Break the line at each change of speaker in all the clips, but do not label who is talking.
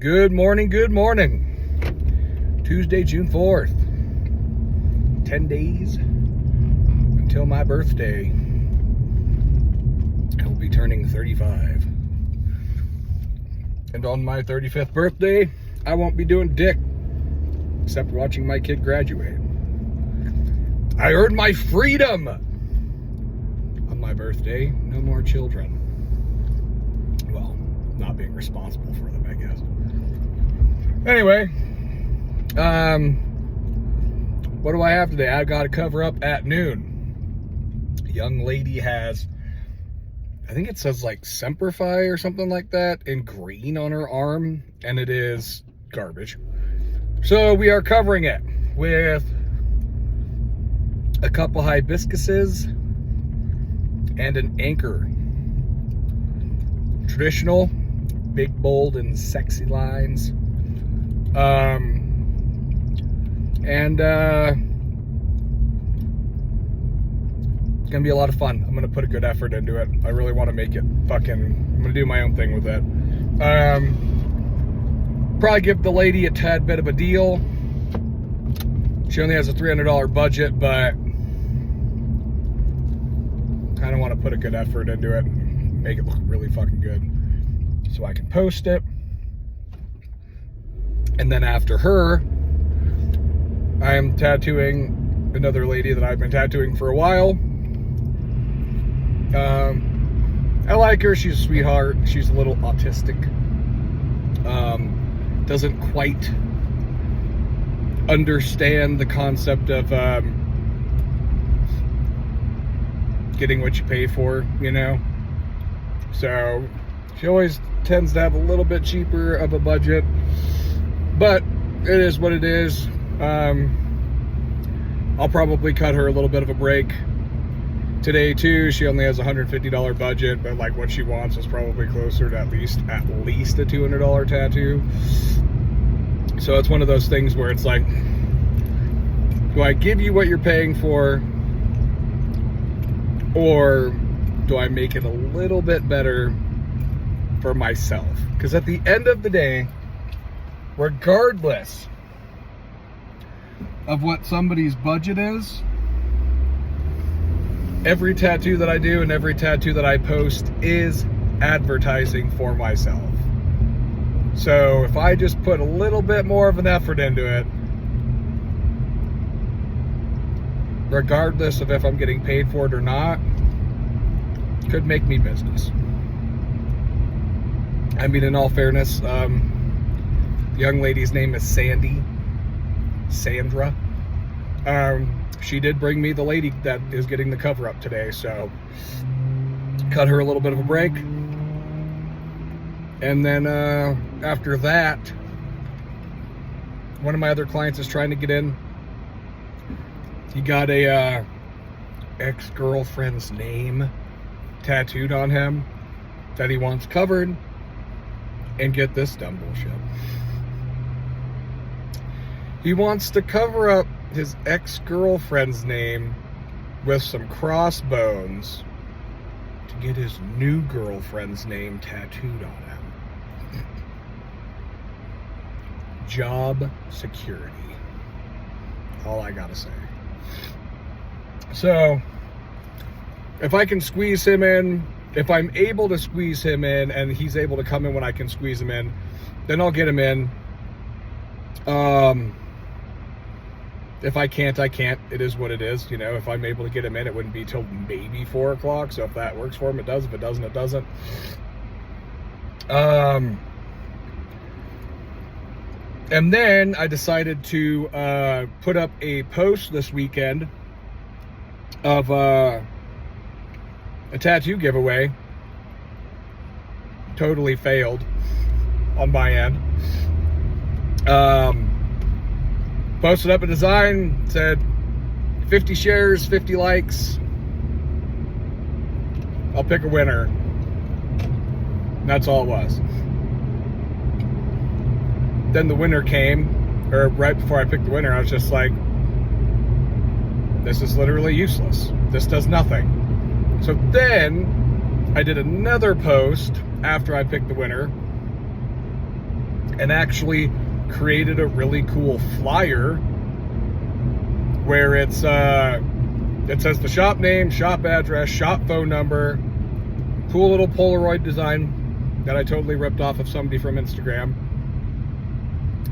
Good morning, Tuesday, June 4th. 10 days until my birthday. I will be turning 35. And on my 35th birthday, I won't be doing dick, except watching my kid graduate. I earned my freedom on my birthday. No more children. Well, not being responsible for them, I guess. Anyway, what do I have today? I've got to cover up at noon. A young lady has, I think it says like Semperfi or something like that in green on her arm, and it is garbage. So we are covering it with a couple hibiscuses and an anchor. Traditional, big, bold, and sexy lines. It's gonna be a lot of fun. I'm gonna put a good effort into it. I really want to make it I'm gonna do my own thing with it. Probably give the lady a tad bit of a deal. She only has a $300 budget, but kind of want to put a good effort into it, make it look really fucking good, so I can post it. And then after her, I am tattooing another lady that I've been tattooing for a while. I like her. She's a sweetheart. She's a little autistic. Doesn't quite understand the concept of getting what you pay for, you know? So she always tends to have a little bit cheaper of a budget. But it is what it is. I'll probably cut her a little bit of a break today too. She only has a $150 budget, but like what she wants is probably closer to at least a $200 tattoo. So it's one of those things where it's like, do I give you what you're paying for, or do I make it a little bit better for myself? Because at the end of the day, regardless of what somebody's budget is, every tattoo that I do and every tattoo that I post is advertising for myself. So if I just put a little bit more of an effort into it, regardless of if I'm getting paid for it or not, could make me business. I mean, in all fairness, the young lady's name is Sandra. She did bring me the lady that is getting the cover up today, so cut her a little bit of a break. And then after that, one of my other clients is trying to get in. He got a ex-girlfriend's name tattooed on him that he wants covered. And get this dumb bullshit. He wants to cover up his ex-girlfriend's name with some crossbones to get his new girlfriend's name tattooed on him. Job security. All I gotta say. So, if I can squeeze him in, if I'm able to squeeze him in and he's able to come in when I can squeeze him in, then I'll get him in. If I can't, I can't. It is what it is. You know, if I'm able to get him in, it wouldn't be till maybe 4 o'clock. So if that works for him, it does. If it doesn't, it doesn't. And then I decided to put up a post this weekend of a tattoo giveaway. Totally failed on my end. Posted up a design, said 50 shares, 50 likes. I'll pick a winner. And that's all it was. Then the winner came, or right before I picked the winner, I was just like, this is literally useless. This does nothing. So then I did another post after I picked the winner, and actually created a really cool flyer where it says the shop name, shop address, shop phone number, cool little Polaroid design that I totally ripped off of somebody from Instagram,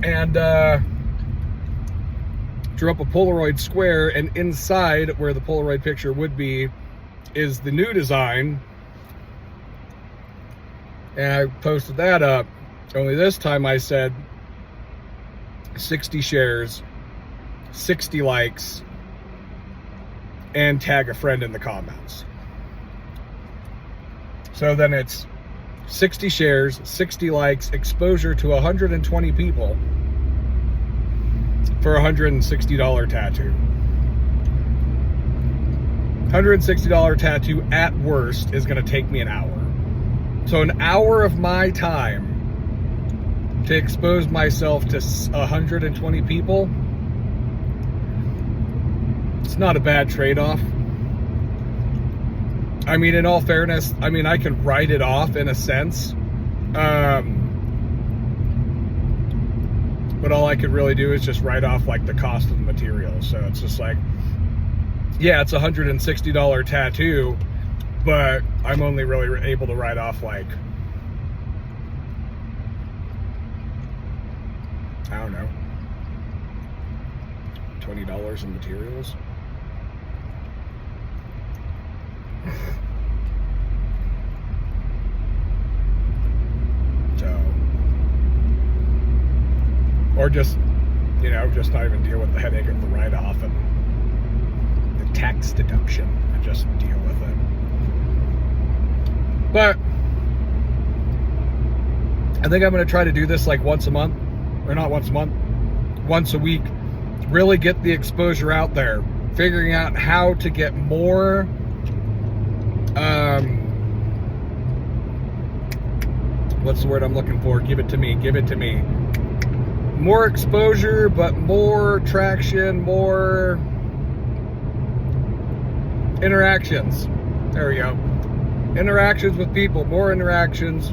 and drew up a Polaroid square, and inside where the Polaroid picture would be is the new design, and I posted that up, only this time I said 60 shares, 60 likes, and tag a friend in the comments. So then it's 60 shares, 60 likes, exposure to 120 people for a $160 tattoo. $160 tattoo at worst is going to take me an hour. So an hour of my time to expose myself to 120 people, it's not a bad trade-off. I mean, in all fairness, I mean, I can write it off in a sense. But all I could really do is just write off like the cost of the material. So it's just like, yeah, it's a $160 tattoo, but I'm only really able to write off like, I don't know, $20 in materials. So, or just, you know, just not even deal with the headache of the write-off and the tax deduction and just deal with it. But I think I'm going to try to do this like once a month, or not once a month, once a week. Really get the exposure out there, figuring out how to get more what's the word I'm looking for? Give it to me. More exposure, but more traction, more interactions. There we go. Interactions with people, more interactions.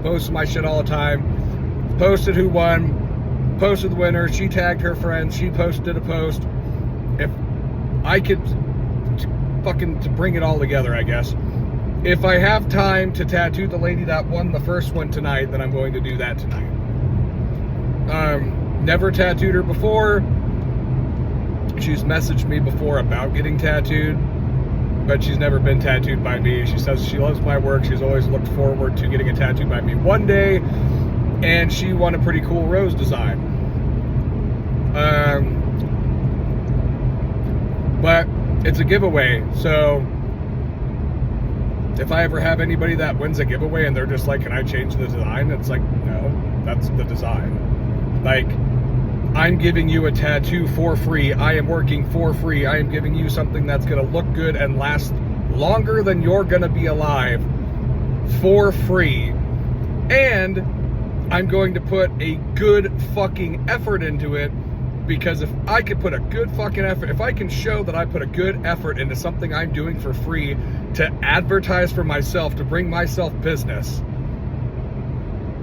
Post my shit all the time. Posted who won, posted the winner. She tagged her friends. She posted a post. If I could to bring it all together, I guess. If I have time to tattoo the lady that won the first one tonight, then I'm going to do that tonight. Never tattooed her before. She's messaged me before about getting tattooed, but she's never been tattooed by me. She says she loves my work. She's always looked forward to getting a tattoo by me one day, and she won a pretty cool rose design. But it's a giveaway, so if I ever have anybody that wins a giveaway and they're just like, can I change the design? It's like, no, that's the design. Like, I'm giving you a tattoo for free. I am working for free. I am giving you something that's going to look good and last longer than you're going to be alive for free. And I'm going to put a good fucking effort into it, because if I could put a good fucking effort, if I can show that I put a good effort into something I'm doing for free to advertise for myself, to bring myself business,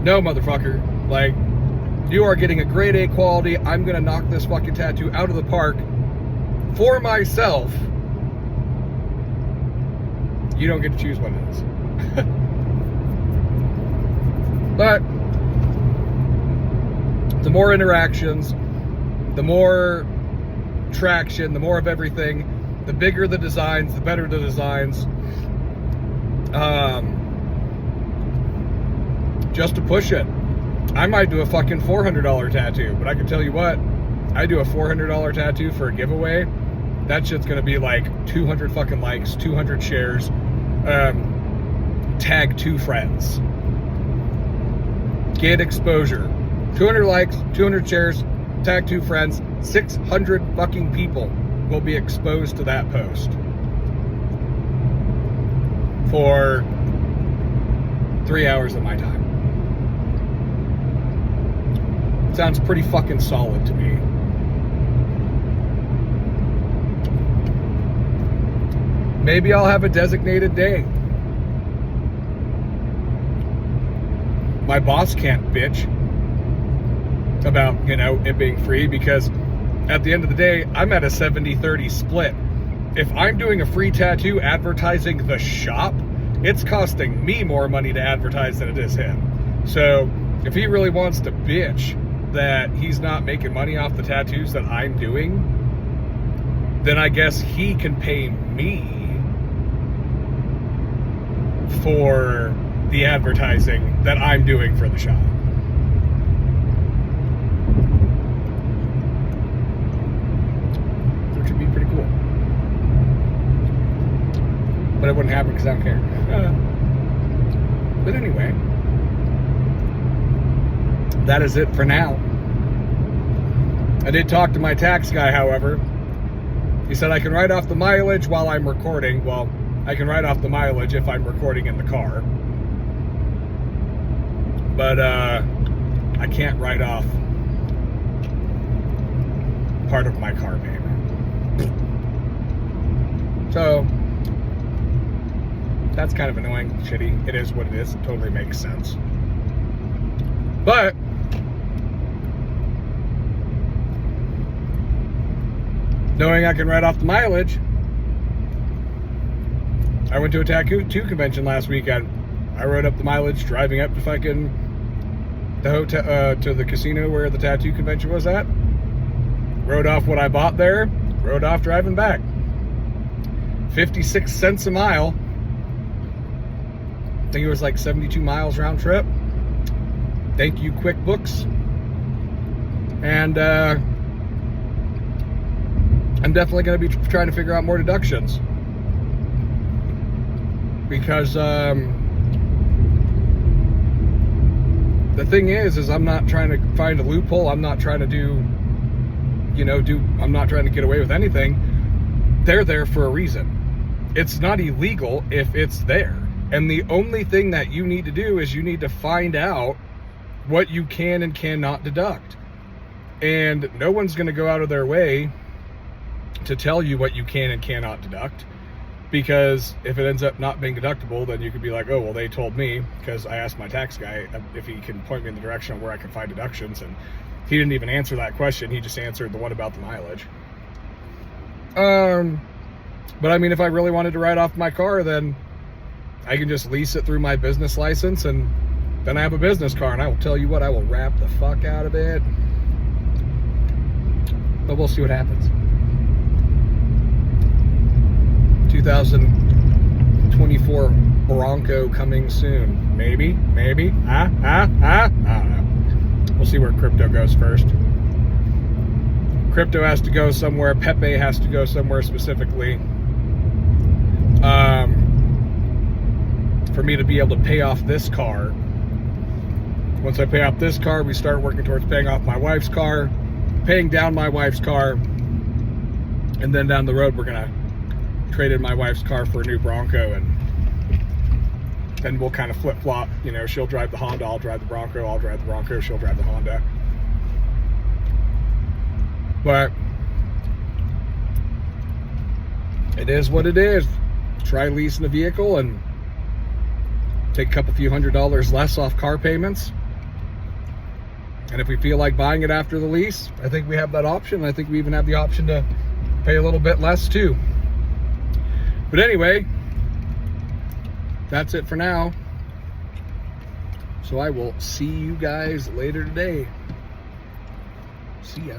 no, motherfucker, like, you are getting a grade A quality. I'm gonna knock this fucking tattoo out of the park for myself. You don't get to choose when it is. But the more interactions, the more traction, the more of everything, the bigger the designs, the better the designs. Just to push it. I might do a fucking $400 tattoo, but I can tell you what, I do a $400 tattoo for a giveaway, that shit's gonna be like 200 fucking likes, 200 shares, tag 2 friends. Get exposure. 200 likes, 200 shares, tag 2 friends, 600 fucking people will be exposed to that post for 3 hours of my time. Sounds pretty fucking solid to me. Maybe I'll have a designated day. My boss can't bitch. about, you know, it being free, because at the end of the day, I'm at a 70-30 split. If I'm doing a free tattoo advertising the shop, it's costing me more money to advertise than it is him. So if he really wants to bitch that he's not making money off the tattoos that I'm doing, then I guess he can pay me for the advertising that I'm doing for the shop. Which would be pretty cool. But it wouldn't happen because I don't care. But anyway, that is it for now. I did talk to my tax guy, however. He said I can write off the mileage while I'm recording. Well, I can write off the mileage if I'm recording in the car. But I can't write off part of my car payment. So that's kind of annoying, shitty. It is what it is. It totally makes sense. But knowing I can write off the mileage, I went to a tattoo convention last weekend. I wrote up the mileage driving up to fucking the hotel, to the casino where the tattoo convention was at. Wrote off what I bought there. Wrote off driving back. 56 cents a mile. I think it was like 72 miles round trip. Thank you, QuickBooks. And I'm definitely going to be trying to figure out more deductions. Because the thing is I'm not trying to find a loophole. I'm not trying to I'm not trying to get away with anything. They're there for a reason. It's not illegal if it's there. And the only thing that you need to do is you need to find out what you can and cannot deduct. And no one's going to go out of their way to tell you what you can and cannot deduct. Because if it ends up not being deductible, then you could be like, oh, well, they told me, because I asked my tax guy if he can point me in the direction of where I can find deductions, and he didn't even answer that question. He just answered the one about the mileage. But I mean, if I really wanted to write off my car, then I can just lease it through my business license, and then I have a business car, and I will tell you what, I will wrap the fuck out of it. But we'll see what happens. 2024 Bronco coming soon. Maybe. I don't know. We'll see where crypto goes first. Crypto has to go somewhere. Pepe has to go somewhere specifically. For me to be able to pay off this car. Once I pay off this car, we start working towards paying off my wife's car, paying down my wife's car, and then down the road we're gonna trade in my wife's car for a new Bronco, and then we'll kind of flip-flop. You know, she'll drive the Honda, I'll drive the Bronco, I'll drive the Bronco, she'll drive the Honda. But it is what it is. Try leasing a vehicle and take a couple few $100s less off car payments. And if we feel like buying it after the lease, I think we have that option. I think we even have the option to pay a little bit less too. But anyway, that's it for now. So I will see you guys later today. See ya.